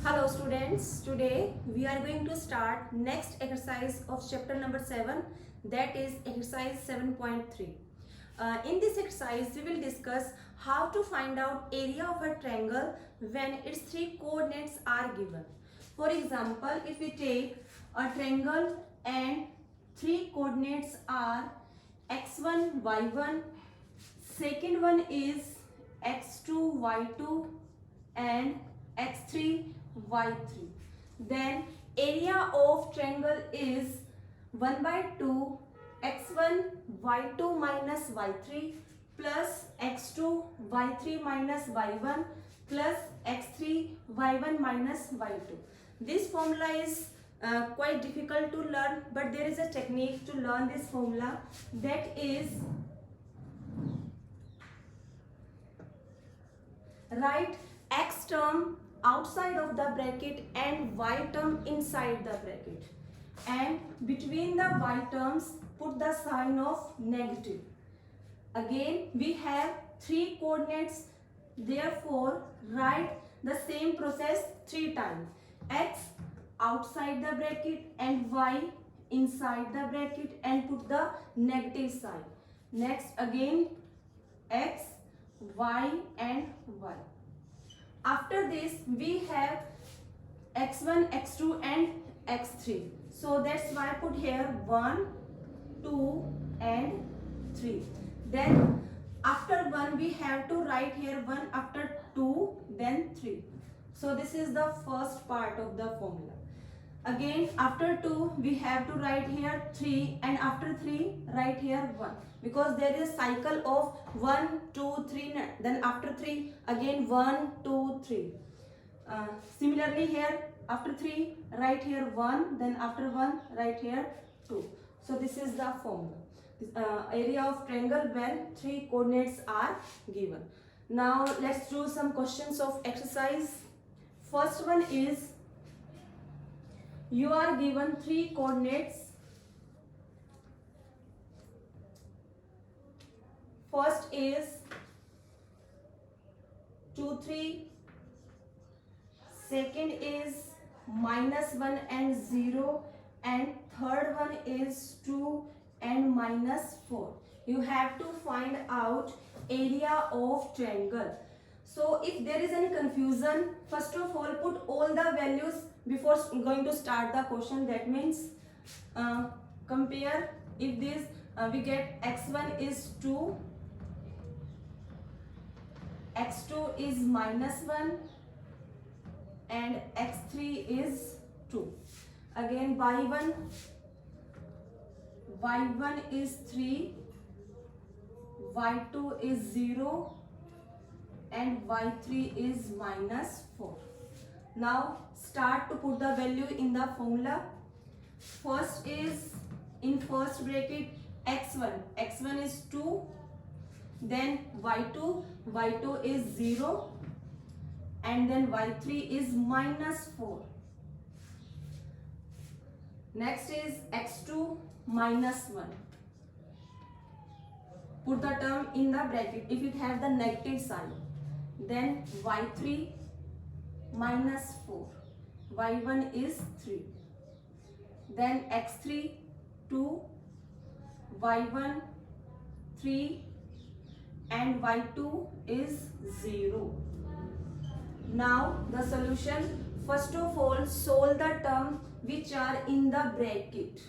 Hello students, today we are going to start next exercise of chapter number 7, that is exercise 7.3. In this exercise we will discuss how to find out area of a triangle when its three coordinates are given. For example, if we take a triangle and three coordinates are x1, y1, second one is x2, y2 and x3, y3. Then area of triangle is 1 by 2 x1 y2 minus y3 plus x2 y3 minus y1 plus x3 y1 minus y2. This formula is quite difficult to learn, but there is a technique to learn this formula, that is write x term outside of the bracket and y term inside the bracket, and between the y terms put the sign of negative. Again we have three coordinates, therefore write the same process three times. X outside the bracket and y inside the bracket and put the negative sign. Next again x, y and y. After this we have x1, x2 and x3. So that's why I put here 1, 2 and 3. Then after 1 we have to write here 1, after 2 then 3. So this is the first part of the formula. Again after 2 we have to write here 3, and after 3 write here 1, because there is a cycle of 1, 2, 3, then after 3 again 1, 2, 3. Similarly here after 3 write here 1, then after 1 write here 2. So this is the formula. Area of triangle when three coordinates are given. Now let's do some questions of exercise. First one is, you are given three coordinates. First is 2, 3. Second is -1 and 0. And third one is 2 and -4. You have to find out area of triangle. So if there is any confusion, first of all put all the values before going to start the question. That means compare. If this we get x1 is 2, x2 is -1 and x3 is 2. Again y1 is 3, y2 is 0 and y3 is -4. Now start to put the value in the formula. First is in first bracket x1 is 2, then y2 is 0 and then y3 is -4. Next is x2 -1. Put the term in the bracket if it has the negative sign. Then y3 -4, y1 is 3. Then x3 2, y1 3 and y2 is 0. Now the solution. First of all solve the term which are in the bracket.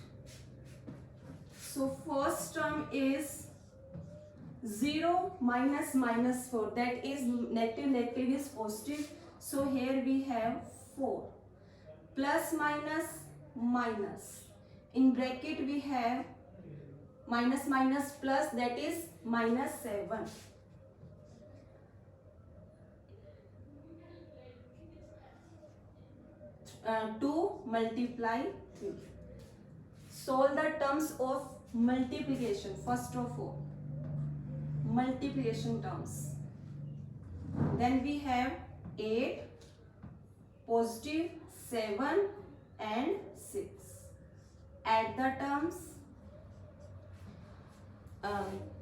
So first term is 0 minus -4, that is negative is positive. So here we have 4 plus minus. In bracket we have minus plus, that is -7. 2 multiply 3. Solve the terms of multiplication. First of all multiplication terms. Then we have 8, positive 7 and 6. Add the terms.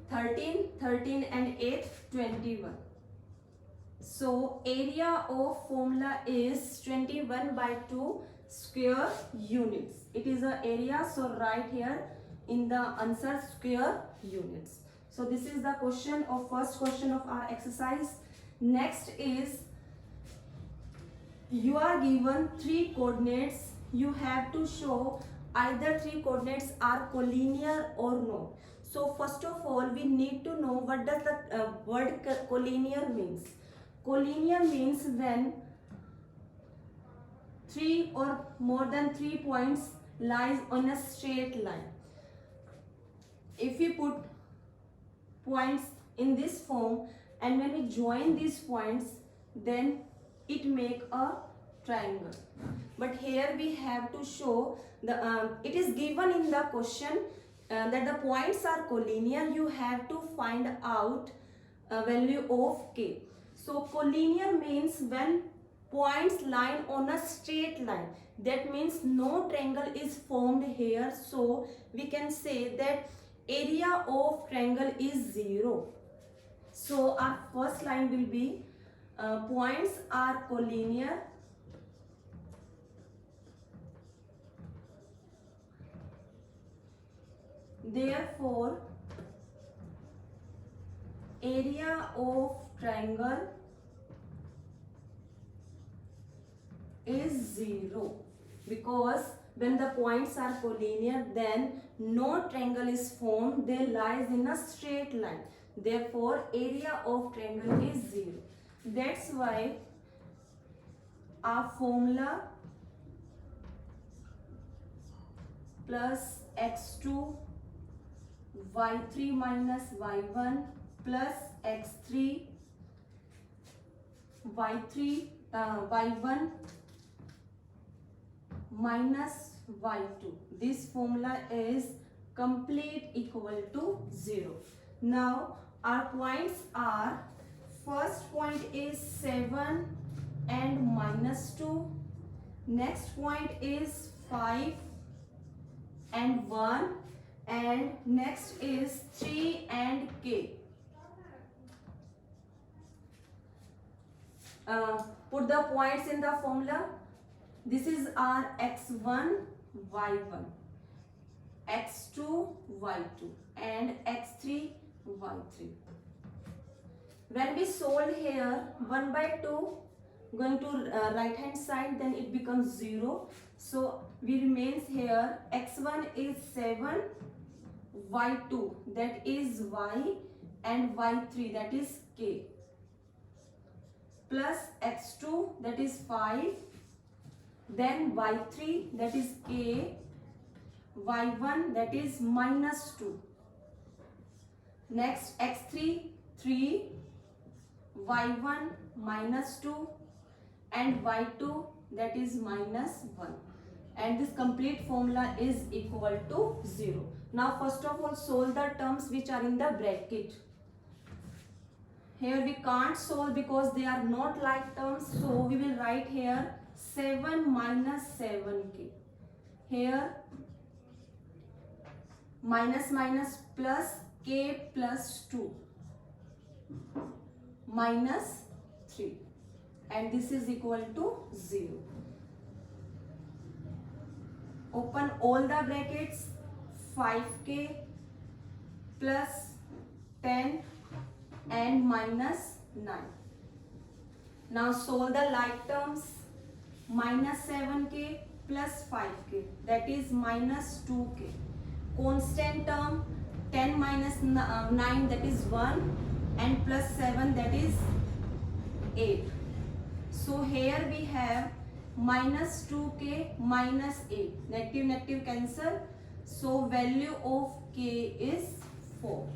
13 and 8 21. So area of formula is 21/2 square units. It is a area, so write here in the answer square units. So this is the question of first question of our exercise. Next is, you are given three coordinates. You have to show either three coordinates are collinear or no. So first of all, we need to know what does the word collinear means. Collinear means when three or more than 3 points lies on a straight line. If we put points in this form and when we join these points, then it make a triangle. But here we have to show the it is given in the question that the points are collinear. You have to find out value of k. So collinear means when points line on a straight line. That means no triangle is formed here. So we can say that area of triangle is 0. So our first line will be points are collinear. Therefore, area of triangle is 0, because when the points are collinear, then no triangle is formed. They lies in a straight line. Therefore, area of triangle is 0. That's why our formula plus x2 y3 minus y1 plus x3 y1 minus y2. This formula is complete equal to 0. Now our points are, first point is 7 and minus 2. Next point is 5 and 1. And next is 3 and k. Put the points in the formula. This is our x1, y1, x2, y2 and x3, y3. When we solve here 1/2 going to right hand side, then it becomes 0. So we remains here x1 is 7, y2 that is y and y3 that is k, plus x2 that is 5, then y3 that is k, y1 that is minus 2, next x3 3, y1 minus 2 and y2 that is minus 1, and this complete formula is equal to 0. Now first of all solve the terms which are in the bracket. Here we can't solve because they are not like terms, so we will write here 7 minus 7k. Here minus minus plus k plus 2 minus 3, and this is equal to 0. Open all the brackets. 5k plus 10 and minus 9. Now solve the like terms. Minus 7k plus 5k that is minus 2k. Constant term 10 minus 9 that is 1 and plus 7 that is 8. So here we have minus 2k minus 8. Negative negative cancel. So value of k is 4.